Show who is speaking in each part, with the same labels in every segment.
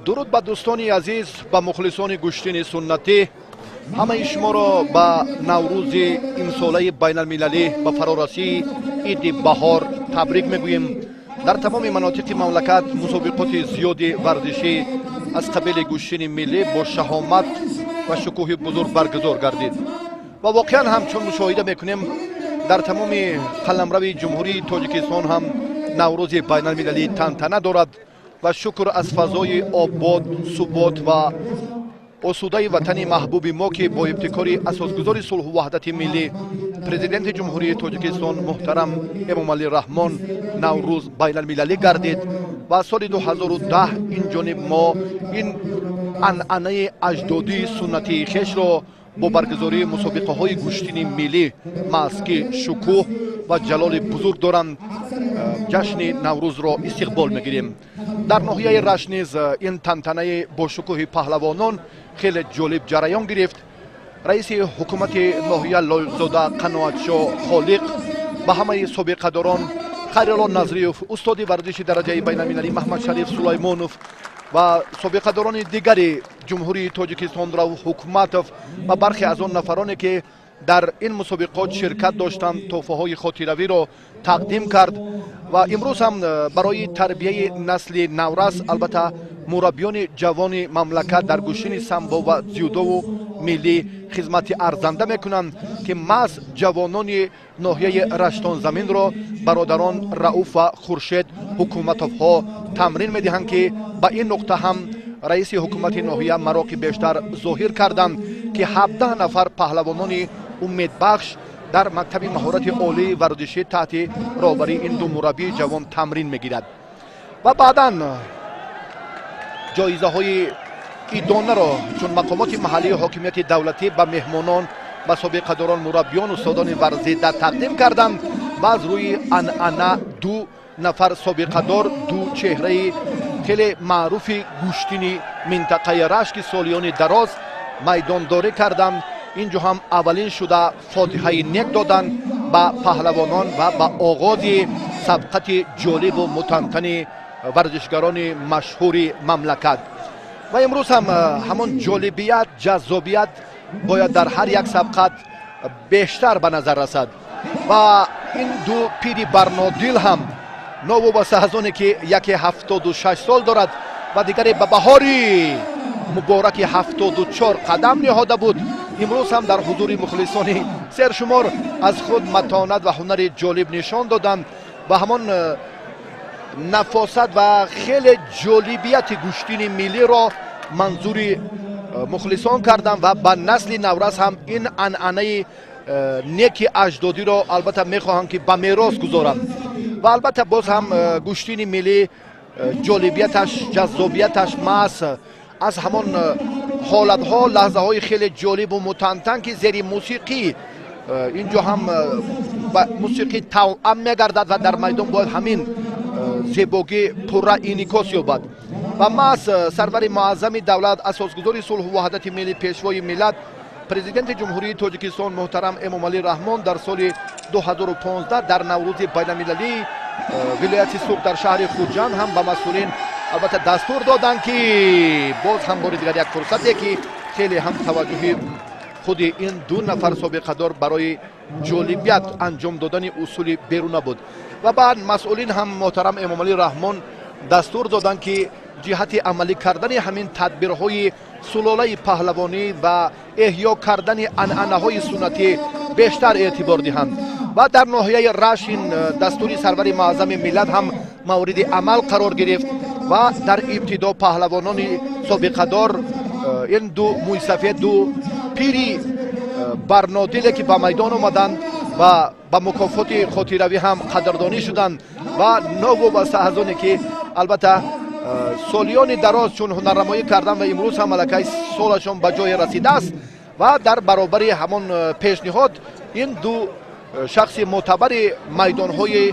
Speaker 1: дуруд ба дӯстони азиз, ба мухлисони гӯштини суннатӣ. ҳамаи шуморо ба наврӯзи имсолаи байналмилалӣ ба фарорасии иди баҳор табрик мегӯем. дар тамоми манотиқи мамлакат мусобиқоти зиёди варзишӣ аз қабили гӯштини миллӣ бо шаҳомат ва шукӯҳи бузург баргузор гардид. ва воқеан ҳам чун мушоҳида мекунем, дар тамоми қаламрави ҷумҳурии тоҷикистон ҳам наврӯзи байналмилалӣ тантана дорад ва шукр аз фазои обод, субот ва осудаи ватани маҳбуби мо ки бо ибтикори асосгузори сулҳу ваҳдати миллӣ президенти ҷумҳурии тоҷикистон муҳтарам эмомалӣ раҳмон наврӯз байналмилалӣ гардид ва соли 2010 инҷониб мо ин анъанаи аҷдодии суннатии хешро бо баргузории мусобиқаҳои гӯштини миллӣ маҳз ки шукӯҳ ва ҷалоли бузург доранд, ҷашни наврӯзро истиқбол мегирем. дар ноҳияи рашт низ ин тантанаи бошукӯҳи паҳлавонон хеле ҷолиб ҷараён гирифт. раиси ҳукумати ноҳия лоиқзода қаноатшо холиқ ба ҳамаи собиқадорон хайрулло назриев, устоди варзиши дараҷаи байналмилалӣ маҳмадшариф сулаймонов ва собиқадорони дигари ҷумҳурии тоҷикистонро ҳукуматов ва бархе аз он нафароне ки дар ин мусобиқот ширкат доштанд тӯҳфаҳои хотиравиро тақдим кард ва имрӯз ҳам барои тарбияи насли наврас албатта мураббиёни ҷавони мамлакат дар гӯштини самбо ва дзюдову миллӣ хизмати арзанда мекунанд ки маҳз ҷавонони ноҳияи раштонзаминро бародарон рауф ва хуршед ҳукуматовҳо тамрин медиҳанд ки ба ин нуқта ҳам раиси ҳукумати ноҳия мароқи бештар зоҳир карданд ки 17 нафар паҳлавонони умедбахш дар мактаби маҳорати олии варзишӣ таҳти роҳбарии ин ду мураббии ҷавон тамрин мегирад ва баъдан ҷоизаҳои идонаро чун мақомоти маҳаллии ҳокимияти давлатӣ ба меҳмонон ба собиқадорон, мураббиён, устодони варзида тақдим карданд ва аз рӯи анъана ду нафар собиқадор, ду чеҳраи хеле маъруфи гӯштини минтақаи рашт ки солиёни дароз майдондорӣ карданд. инҷо ҳам аввалин шуда фотиҳаи нек доданд ба паҳлавонон ва ба оғози сабқати ҷолибу мутантани варзишгарони машҳури мамлакат. ва имрӯз ҳам ҳамон ҷолибият, ҷаззобият бояд дар ҳар як сабқат бештар ба назар расад ва ин ду пири барнодил ҳам новобаста аз оне ки яке 76 сол дорад ва дигаре ба баҳори мубораки 74 қадам ниҳода буд, имрӯз ҳам дар ҳузури мухлисони сершумор аз худ матонат ва ҳунари ҷолиб нишон доданд ва ҳамон нафосат ва хеле ҷолибияти гӯштини миллиро манзури мухлисон карданд ва ба насли наврас ҳам ин анъанаи неки аҷдодиро албатта мехоҳанд ки ба мерос гузоранд ва албатта боз ҳам гӯштини миллӣ ҷолибияташ, ҷаззобияташ маҳз аз ҳамон ҳолатҳо, лаҳзаҳои хеле ҷолибу мутантан ки зери мусиқӣ инҷо ҳам ба мусиқӣ тавъам мегардад ва дар майдон бояд ҳамин зебогӣ пурра инъикос ёбад ва маҳз сарвари муаззами давлат, асосгузори сулҳу ваҳдати миллӣ, пешвои миллат, президенти ҷумҳурии тоҷикистон муҳтарам эмомалӣ раҳмон дар соли 2015 дар наврӯзи байналмилалии вилояти суғ дар шаҳри хурҷанд ҳам ба масъулин албатта дастур доданд ки боз ҳам бори дигар як фурсате ки хеле ҳам таваҷҷӯҳи худи ин ду нафар собиқадор барои ҷолибият анҷом додани усули беруна буд ва баъд масъулин ҳам муҳтарам эмомалӣ раҳмон дастур доданд ки ҷиҳати амалӣ кардани ҳамин тадбирҳои сулолаи паҳлавонӣ ва эҳьё кардани анъанаҳои суннатӣ бештар эътибор диҳанд ва дар ноҳияи рашт ин дастури сарвари муаззами миллат ҳам мавриди амал қарор гирифт ва дар ибтидо паҳлавонони собиқадор ин ду мӯйсафед, ду пири барнодиле ки ба майдон омаданд ва ба мукофоти хотиравӣ ҳам қадрдонӣ шуданд ва новобаста аз оне ки албатта солиёни дароз чун ҳунарнамоӣ кардан ва имрӯз ҳам аллакай солашон ба ҷое расидааст ва дар баробари ҳамон пешниҳод ин ду шахси мӯътабари майдонҳои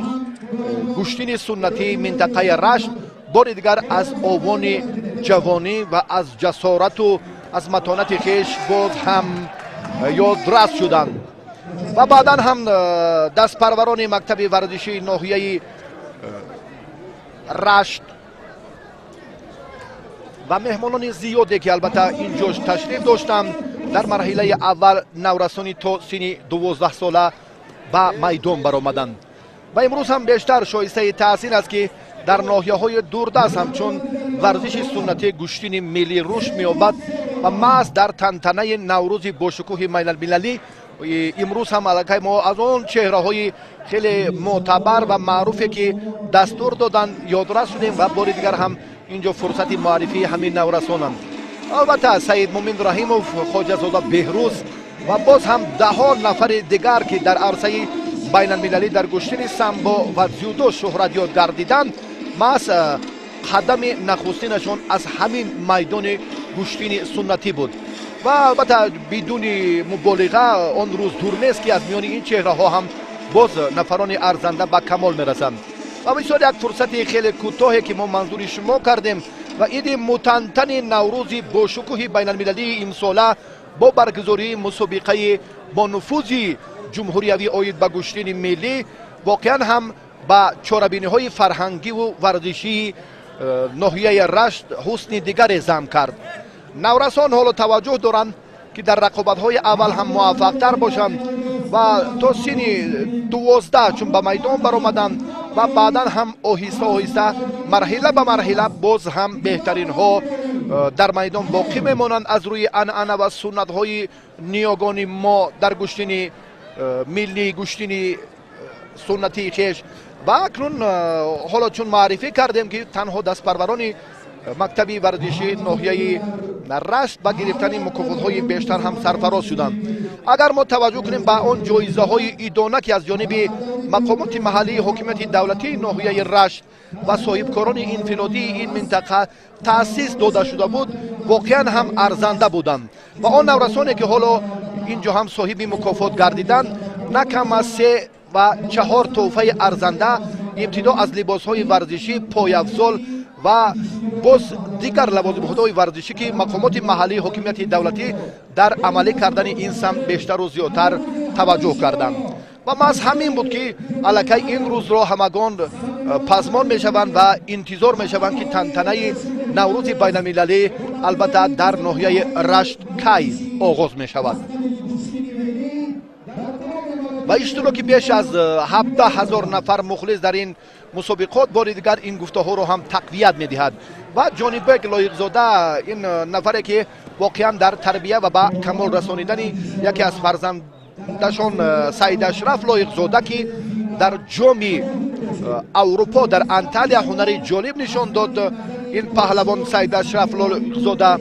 Speaker 1: гӯштини суннатии минтақаи рашт бори дигар аз овони ҷавонӣ ва аз ҷасорату аз матонати хеш боз ҳам ёдрас шуданд ва баъдан ҳам дастпарварони мактаби варзишии ноҳияи رشت و مهمانان زیادی که البته اینجاش تشریف داشتند در مرحله اول نورسانی تا سن 12 ساله به میدان برآمدند و امروز هم بیشتر شایسته تحسین است که در ناحیه‌های دوردست همچون ورزش سنتی گوشتین ملی رشد می‌یابد و محض در تنتنه نوروز باشکوه بین‌المللی امروز هم علاقه ما از اون چهره‌های خیلی معتبر و معروفی که دستور دادن یادرس شدیم و بار دیگر هم اینجا فرصت معرفی همین نورسانند. البته سید مومن رحیموف، خواجه زاده بهروز و باز هم ده ها نفر دیگر که در عرصه بین المللی در گشتن سامبو و جودو شهرت یاد گردیدند محض قدم نخستینشان از همین میدان گشتن سنتی بود و البته بدون مبالغه آن روز دور نیست که از میان این چهره ها هم باز نفران ارزنده به کمال میرسند و بسیار یک فرصت خیلی کوتاهی که ما منظور شما کردیم و عید متنتن نوروز باشکوه بین المللی امساله با برگزاری مسابقه با نفوذ جمهوری آید به گشتن ملی واقعا هم با چاره‌بینی های فرهنگی و ورزشی ناحیه رشت حسن دیگر ضم کرد. نورسان حالا توجه دارند که در رقابت های اول هم موفق تر باشند و تا سن 12 چون به میدان برآمدند و بعدا هم آهسته آهسته مرحله به مرحله باز هم بهترین ها در میدان باقی میمانند از روی عنعنه و سنت های نیاگان ما در گشتن ملی گشتن سنتی خیش و اکنون حالا چون معرفی کردیم که تنها دستپروران مکتبی ورزشی ناحیه رشت با گرفتن مکافات های بیشتر هم سرفراز شدند. اگر ما توجه کنیم به آن جایزه های ایدانه که از جانب مقامات محلی حکومت دولتی ناحیه رشت و صاحبکاران انفرادی این منطقه تأسیس داده شده بود واقعا هم ارزنده بودند و آن نورسانی که حالا اینجا هم صاحب مکافات گردیدند نه کم از 3 و 4 تحفه ارزنده ابتدا از لباس های ورزشی پایافزال و باز دیگر لوازم‌های ورزشی که مقامات محلی حکومت دولتی در عملی کردن این سمت بیشتر و زیادتر توجه کردند و محض همین بود که الکی این روز را همگان پزمان میشوند و انتظار میشوند که تنتنه نوروز بین المللی البته در ناحیه رشت کی آغاز میشود و اشتراک بیش از 17,000 نفر مخلص در این مسابقات بار دیگر این گفته ها رو هم تقویت میدهد و جانی بک لایق‌زاده این نفری که واقعا در تربیه و با کمال رسانیدن یکی از فرزندشان سید اشرف لایق‌زاده که در جام اروپا در انطالیا هنری جالب نشان داد. این پهلوان سید اشرف لایق‌زاده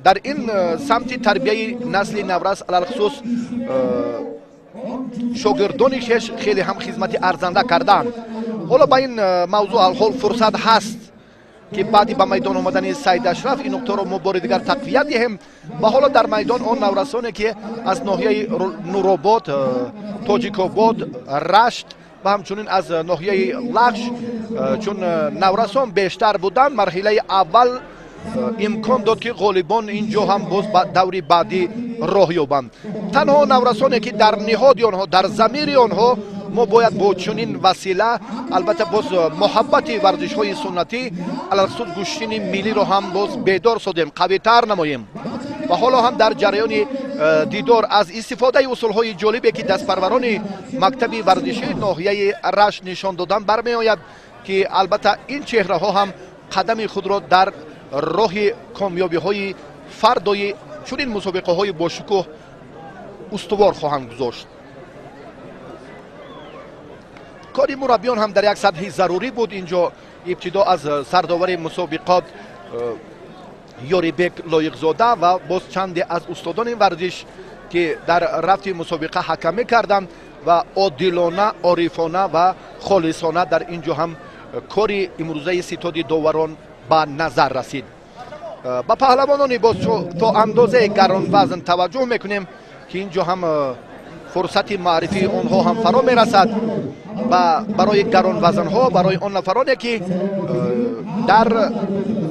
Speaker 1: در این سمت تربیه نسل نورس علل خصوص شاگردانی خیش خیلی هم خدمت ارزنده کردند. حالا با این موضوع الحال فرصت هست که بعدی به میدان آمدن سید اشرف این نکته را ما بار دیگر تقویت دهیم و حالا در میدان آن نورسانی که از ناحیه نورآباد، تاجیک‌آباد، رشت و همچنین از ناحیه لخش چون نورسان بیشتر بودند مرحله اول امکان داد که غالبان اینجا هم باز دوری بعدی راه یابند. تنها نورسانی که در نهاد آنها در ضمیر آنها ما باید با چنین وسیله البته باز محبت ورزش های سنتی علی خصوص گشتن ملی رو هم باز بیدار سازیم، قوی تر نماییم و حالا هم در جریان دیدار از استفاده اصول های جالبی که دستپروران مکتب ورزشی ناحیه رشت نشان دادن برمی آید که البته این چهره ها هم قدم خود را در راه کامیابی های فردای چنین مسابقه های باشکوه استوار خواهند گذاشت. کاری مربیان هم در یک سطح ضروری بود. اینجا ابتدا از سرداور مسابقات یاریبک لایق‌زاده و باز چند از استادان ورزش که در رفت مسابقه حکمی کردند و عادلانه، عارفانه و خالصانه در اینجا هم کاری امروزه ستاد داوران به نظر رسید. با پهلوانان باز تا اندازه گران وزن توجه میکنیم که اینجا هم فرصت معرفی آنها هم فرا میرسد و برای گران وزن ها برای آن نفرانی که در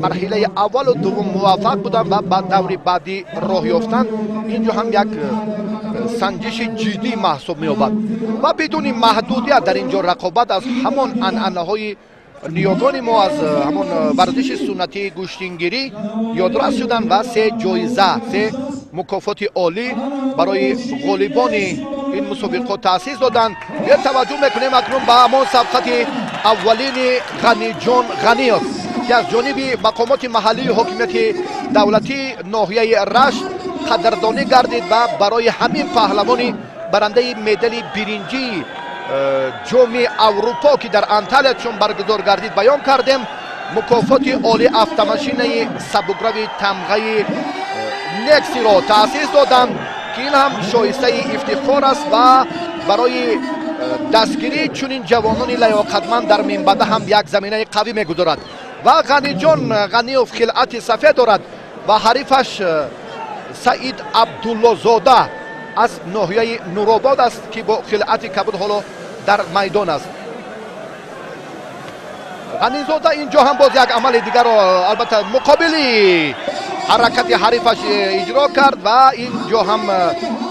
Speaker 1: مرحله اول و دوم موفق بودند و بعد دوری بعدی راه یافتند اینجا هم یک سنجش جدی محسوب می‌یابد و بدون محدودیت در اینجا رقابت از همان عنعنه های نیاگان ما از همون ورزش سنتی گوشتینگیری یادداشت شدن و 3 جایزه 3 مکافات عالی برای غالبان این مسابقات تأسیس دادند. یه توجه میکنیم اکنون به همون سبقت اولین غنی جان غنیوف که از جانب مقامات محلی حکومت دولتی ناحیه رشت قدردانی گردید و برای همین پهلوانی برنده مدال برنجی جام اروپا که در انتالیا چون برگزار گردید بیان کردیم. مکافات عالی автомашинаи сабукрави тамғаи نکسی را تأسیس دادند که این هم شایسته افتخار است و برای دستگیری چنین جوانان لیاقتمند در منبع هم یک زمینه قوی میگذارد. و غنی جان غنیوف خلعت سفید دارد و حریفش سعید عبدالله زاده از ناحیه نورآباد است که با خلعت کبود حالا در میدان است. غنی زاده اینجا هم باز یک عمل دیگر را البته مقابلی حرکت حریفش اجرا کرد و اینجا هم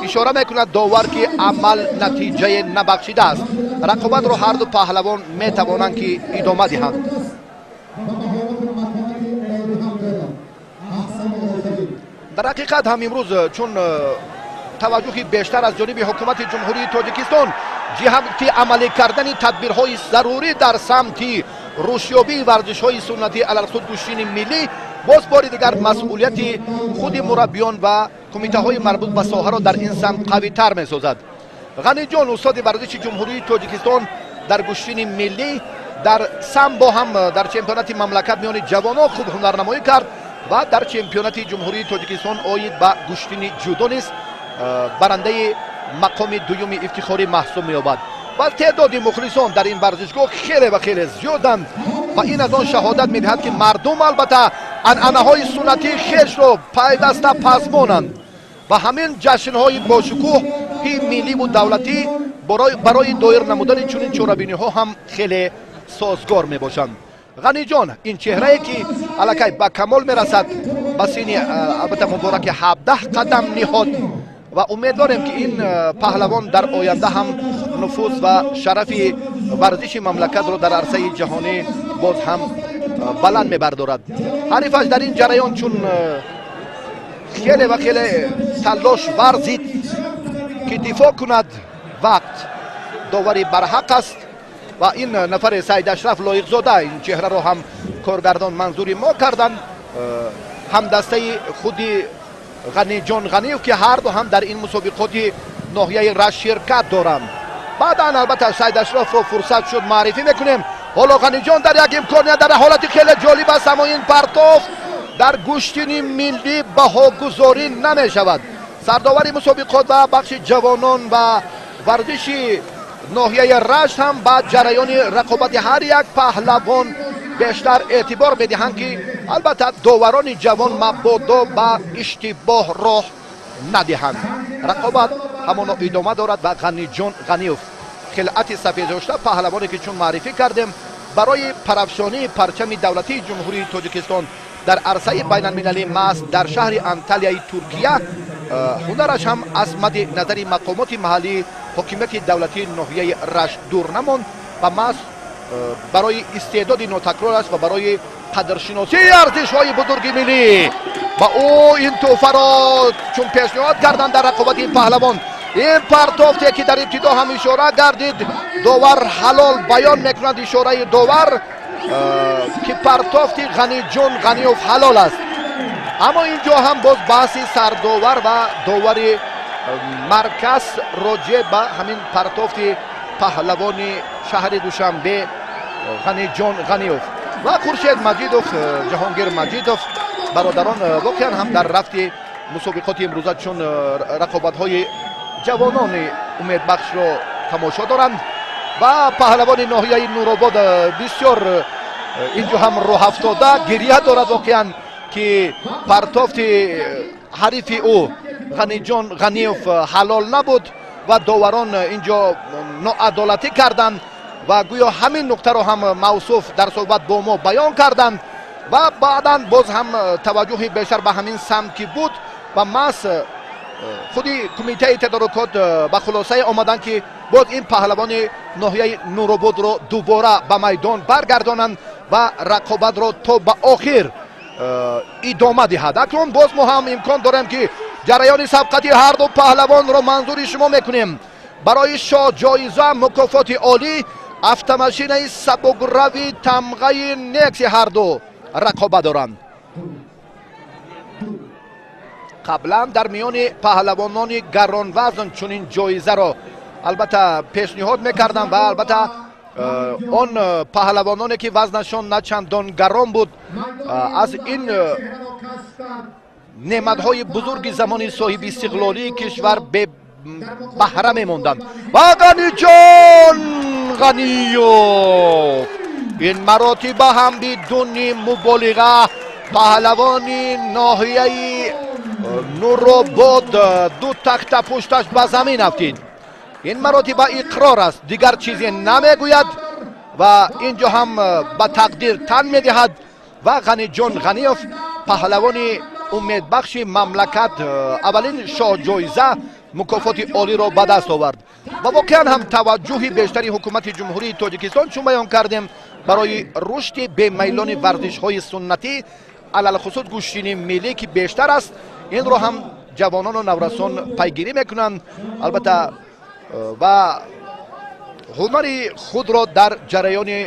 Speaker 1: اشاره میکند داور که عمل نتیجه نبخشیده است. رقابت را هر دو پهلوان میتوانند که ادامه دهند. در حقیقت هم امروز چون توجهی بیشتر از جانب حکومت جمهوری تاجیکستان جهت عملی کردن تدبیرهای ضروری در سمت رشدیابی ورزش‌های سنتی علالخصوص گوشتین ملی باز بار دیگر مسئولیت خود مربیان و کمیته‌های مربوط به ساحه را در این سمت قوی‌تر می‌سازد. غنی جان استاد ورزش جمهوری تاجیکستان در گوشتین ملی در سامبو هم در چمپیونات مملکت میان جوانان خوب هنرنمایی کرد و در چمپیونات جمهوری تاجیکستان آید به گوشتین جودو نیز برنده مقام دوم افتخاری محسوب می‌یابد. و تعداد مخلصان در این ورزشگاه خیلی و خیلی زیادند و این از آن شهادت می‌دهد که مردم البته عنعنه‌های سنتی خویش را پیوسته پسمانند و همین جشن‌های باشکوه ملی و دولتی برای دایر نمودن چنین چهره‌بینی‌ها هم خیلی سازگار میباشند. غنی جان این چهره‌ای که الکی به کمال میرسد به سن البته مبارک 17 قدم نهاد و امیدواریم که این پهلوان در آینده هم نفوذ و شرف ورزش مملکت رو در عرصه جهانی باز هم بلند میبردارد. حریفش در این جریان چون خیلی و خیلی تلاش ورزید که دفاع کند وقت داوری برحق است و این نفر سید اشرف لایق زاده این چهره رو هم کارگردان منظوری ما کردن هم دسته خودی غنی جان غنیوف که هر دو هم در این مسابقات ناحیه رشت شرکت دارند. بعدا البته سید اشرف رو فرصت شد معرفی میکنیم. حالا غنی جان در یک امکانیت در حالت خیلی جالب است اما این پرتاب در گوشتین ملی بهاگذاری نمی شود. سرداوری مسابقات و بخش جوانان و ورزش ناحیه رشت هم بعد جریان رقابت هر یک پهلوان بیشتر اعتبار بدهند که البته داوران جوان مبادا به اشتباه راه ندهند. رقابت همانا ادامه دارد و غنی جان غنیوف خلعت سفید داشته پهلوانی که چون معرفی کردیم برای پرافشانی پرچم دولتی جمهوری تاجیکستان در عرصه بین المللی ماست در شهر انتالیای ترکیه هنرش هم از مد نظر مقامات محلی حکومت دولتی ناحیه رشت دور نماند و ماست برای استعداد ناتکرار است و برای قدرشناسی ارزش‌های بزرگ ملی و او این تحفه را چون پیشنهاد کردند در رقابت این پهلوان. این پرتافتی که در ابتدا هم اشاره گردید داور حلال بیان میکند اشاره داور که پرتافتی غنی جان غنیوف حلال است. اما اینجا هم باز بحث سرداور و داور مرکز راجع به همین پرتافتی پهلوان شهر دوشنبه غنی جان غنیوف و خورشید مجیدوف جهانگیر مجیدوف برادران واقعا هم در رفت مسابقات امروزه چون رقابت های جوانان امیدبخش را تماشا دارند و پهلوان ناحیه نورآباد بسیار اینجا هم راه افتاده گریه دارد واقعا که پرتافت حریف او غنی جان غنیوف حلال نبود و داوران اینجا ناعدالتی کردند و گویا همین نکته را هم موصوف در صحبت با ما بیان کردند و بعدا باز هم توجه بیشتر به همین سمت که بود و ماس خودی کمیته تدارکات به خلاصه آمدن که باز این پهلوان ناحیه نورآباد رو دوباره به میدان برگردانند و رقابت رو تا به آخر ادامه دهد. اکنون باز ما هم امکان داریم که جریان سبقتی هر دو پهلوان رو منظور شما میکنیم. برای شاه جایزه مکافات عالی автомашинаи сабукравӣ тамғаи некси ҳар ду рақобат доранд. қаблан дар миёни паҳлавонони гаронвазн чунин ҷоизаро албатта пешниҳод мекарданд ва албатта он паҳлавононе ки вазнашон на чандон гарон буд аз ин неъматҳои бузурги замони соҳиби истиқлолии кишвар баҳра мемонданд. ва ғаниҷон ғаниёв ин маротиба ҳам бидуни муболиға паҳлавони ноҳияи нуробод ду тахта пушташ ба замин афтид. ин маротиба иқрор аст, дигар чизе намегӯяд ва инҷо ҳам ба тақдир тан медиҳад. ва ғаниҷон ғаниёв паҳлавони умедбахши мамлакат аввалин шоҳҷоиза мукофоти олиро ба даст овард ва воқеан ҳам таваҷҷӯҳи бештари ҳукумати ҷумҳурии тоҷикистон чун баён кардем барои рушди бемайлони варзишҳои суннатӣ алалхусус гӯштини миллӣ ки бештар аст, инро ҳам ҷавонону наврасон пайгирӣ мекунанд албатта ва ҳунари худро дар ҷараёни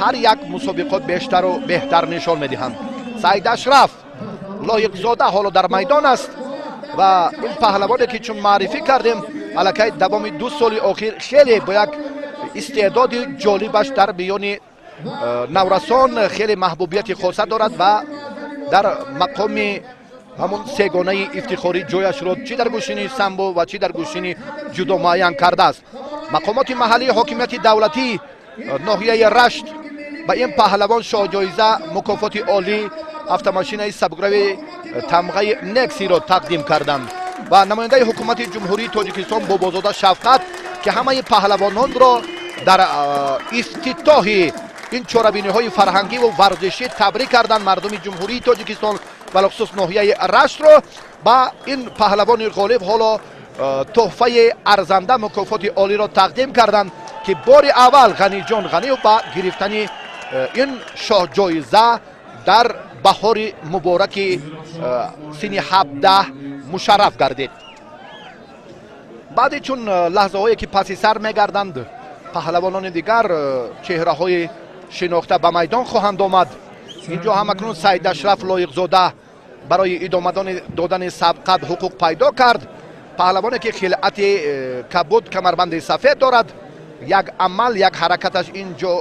Speaker 1: ҳар як мусобиқот бештару беҳтар нишон медиҳанд. Саид Ашраф лоиқзода ҳоло дар майдон аст ва ин паҳлавоне ки чун маърифӣ кардем аллакай давоми 2 соли охир хеле бо як истеъдоди ҷолибаш дар миёни наврасон хеле маҳбубияти хоса дорад ва дар мақоми ҳамун сегонаи ифтихорӣ ҷояшро чӣ дар гӯшини самбо ва чӣ дар гӯшини ҷудо муайян кардааст. мақомоти маҳаллии ҳокимияти давлатӣ ноҳияи рашт ба ин паҳлавон шоҳҷоиза мукофоти олӣ автомашинаи сабукрави тамғаи нексиро тақдим карданд ва намояндаи ҳукумати ҷумҳурии тоҷикистон бобозода шафқат ки ҳамаи паҳлавононро дар ифтитоҳи ин чорабиниҳои фарҳангӣ ва варзишӣ табрик карданд. мардуми ҷумҳурии тоҷикистон балохусус ноҳияи раштро ба ин паҳлавони ғолиб ҳоло тӯҳфаи арзанда мукофоти олиро тақдим карданд ки бори аввал ғаниҷон ғаниёв ба гирифтани ин шоҳҷоиза дар баҳори мубораки сини 17 мушарраф гардид. баъди чун лаҳзаҳое ки паси сар мегарданд паҳлавонони дигар чеҳраҳои шинохта ба майдон хоҳанд омад. инҷо ҳам акнун Саид Ашраф лоиқзода барои идома додани сабқат ҳуқуқ пайдо кард. паҳлавоне ки хилъати кабуд камарбанди сафед дорад. як амал як ҳаракаташ инҷо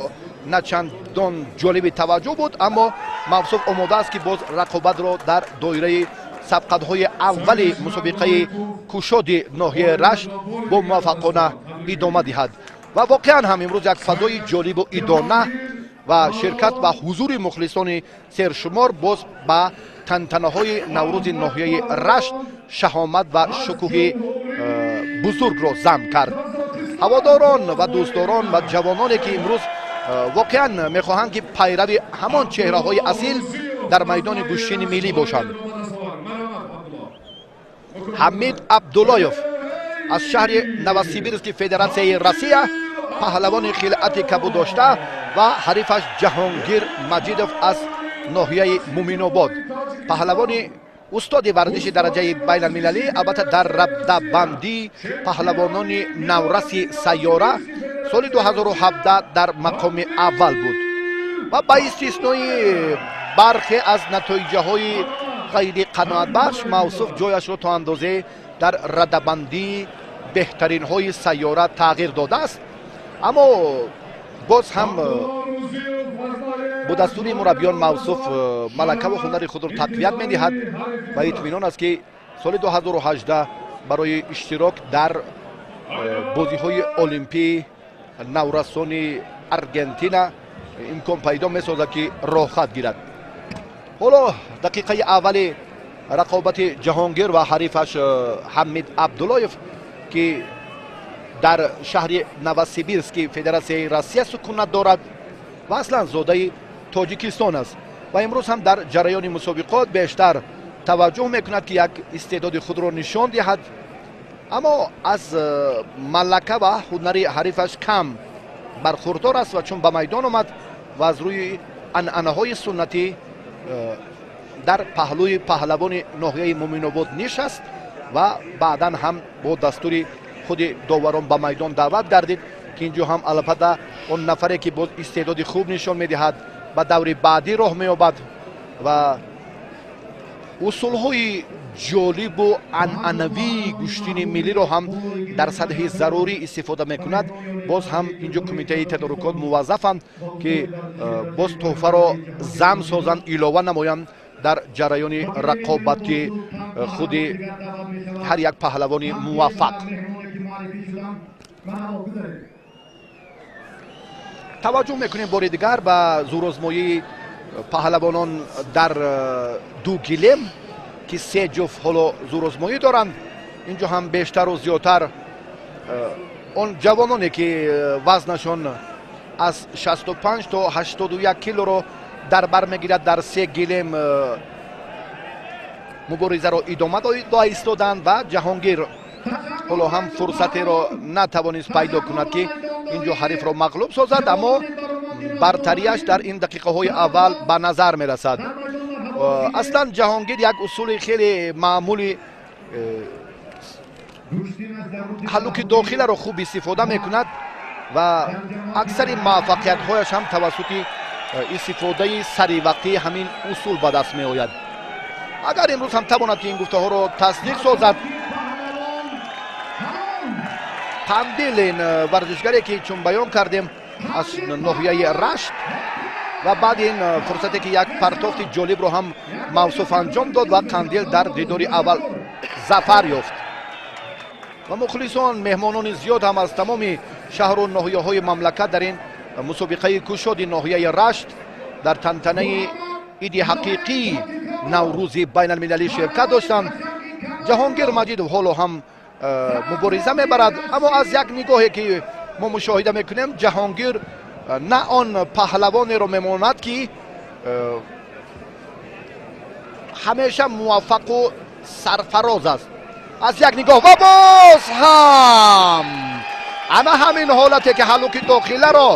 Speaker 1: на чандон ҷолиби таваҷҷӯҳ буд, аммо мавсуф омода аст ки боз рақобатро дар доираи сабқатҳои аввали мусобиқаи кушоди ноҳияи рашт бо муваффақона идома диҳад. ва воқеан ҳам имрӯз як фазои ҷолибу идона ва ширкат ва ҳузури мухлисони сершумор боз ба тантанаҳои наврӯзи ноҳияи рашт шаҳомат ва шукӯҳи бузургро зам кард. ҳаводорон ва дӯстдорон ва ҷавононе ки имрӯз воқеан мехоҳанд ки пайрави ҳамон чеҳраҳои асил дар майдони гӯштини миллӣ бошанд. ҳамид абдуллоев аз шаҳри новосибирски федератсияи Россия паҳлавони хилъати кабуд дошта ва ҳарифаш ҷаҳонгир маҷидов аз ноҳияи муминобод паҳлавони устоди варзиши дараҷаи байналмилалӣ албатта дар рабдабандӣ паҳлавонони навраси сайёра соли 2017 дар мақоми аввал буд ва ба истиснои бархе аз натоиҷаҳои ғайри қаноатбахш мавсуф ҷояшро то андозе дар радабандӣ беҳтаринҳои сайёра тағйир додааст. аммо боз ҳам бо дастури мураббиён мавсуф малакаву ҳунари худро тақвият медиҳад ва итминон аст ки соли 2018 барои иштирок дар бозиҳои олимпии наврасони Аргентина имкон пайдо месозад ки роҳхат гирад. ҳоло дақиқаи аввали рақобати ҷаҳонгир ва ҳарифаш ҳамид абдуллоев ки дар шаҳри новосибирски федератсияи Россия сукунат дорад ва аслан зодаи тоҷикистон аст ва имрӯз ҳам дар ҷараёни мусобиқот бештар таваҷҷӯҳ мекунад ки як истеъдоди худро нишон диҳад, аммо аз малака ва ҳунари ҳарифаш кам бархурдор аст ва чун ба майдон омад ва аз рӯи анъанаҳои суннатӣ дар паҳлӯи паҳлавони ноҳияи Муъминобод нишаст ва баъдан ҳам бо дастури худи доварон ба майдон даъват гардид ки инҷо ҳам албатта он нафаре ки боз истеъдоди хуб нишон медиҳад ба даври баъдӣ роҳ меёбад ва усулҳои ҷолибу анъанавии гӯштини миллиро ҳам дар сатҳи зарурӣ истифода мекунад. Боз ҳам инҷо кумитаи тадорукот муваззафанд ки боз тӯҳфаро зам созанд, илова намоянд дар ҷараёни рақобати худи ҳар як паҳлавони муваффақ. таваҷҷӯҳ мекунем бори дигар ба зӯрозмоии паҳлавонон дар ду гилем ки се ҷуфт ҳоло зӯрозмоӣ доранд. инҷо ҳам бештару зиёдтар он ҷавононе ки вазнашон аз 65 то 81 килоро дар бар мегирад дар се гилем муборизаро идома доа истоданд ва ҷаҳонгир ҳоло ҳам фурсатеро натавонист пайдо кунад ки инҷо ҳарифро мағлуб созад, аммо бартариаш дар ин дақиқаҳои аввал ба назар мерасад. аслан ҷаҳонгир як усули хеле маъмули ҳаллуки дохиларо хуб истифода мекунад ва аксари муваффақиятҳояш ҳам тавассути истифодаи саривақтии ҳамин усул ба даст меояд. агар имрӯз ҳам тавонад ки ин гуфтаҳоро тасдиқ созад, қандил ин варзишгаре ки чун баён кардем аз ноҳияи Рашт ва баъди ин фурсате ки як партофти ҷолибро ҳам мавсуф анҷом дод ва Қандил дар дидори аввал зафар ёфт ва мухлисон меҳмонони зиёд ҳам аз тамоми шаҳру ноҳияҳои мамлакат дар ин мусобиқаи кушоди ноҳияи Рашт дар тантанаи иди ҳақиқии наврӯзи байналмилалӣ ширкат доштанд. ҷаҳонгир Маҷидов ҳоло ҳам мубориза мебарад, аммо аз як нигоҳе ки мо мушоҳида мекунем, ҷаҳонгир на он паҳлавонеро мемонад ки ҳамеша муваффақу сарфароз аст. аз як нигоҳ ва боз ҳам ана ҳамин ҳолате ки ҳаллуки дохиларо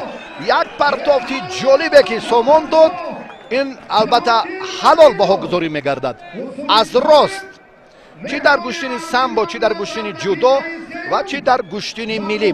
Speaker 1: як партофти ҷолибе ки сомон дод, ин албатта ҳалол баҳогузорӣ мегардад. аз рост чӣ дар гӯштини самбо, чӣ дар гӯштини ҷудо ва чӣ дар гӯштини миллӣ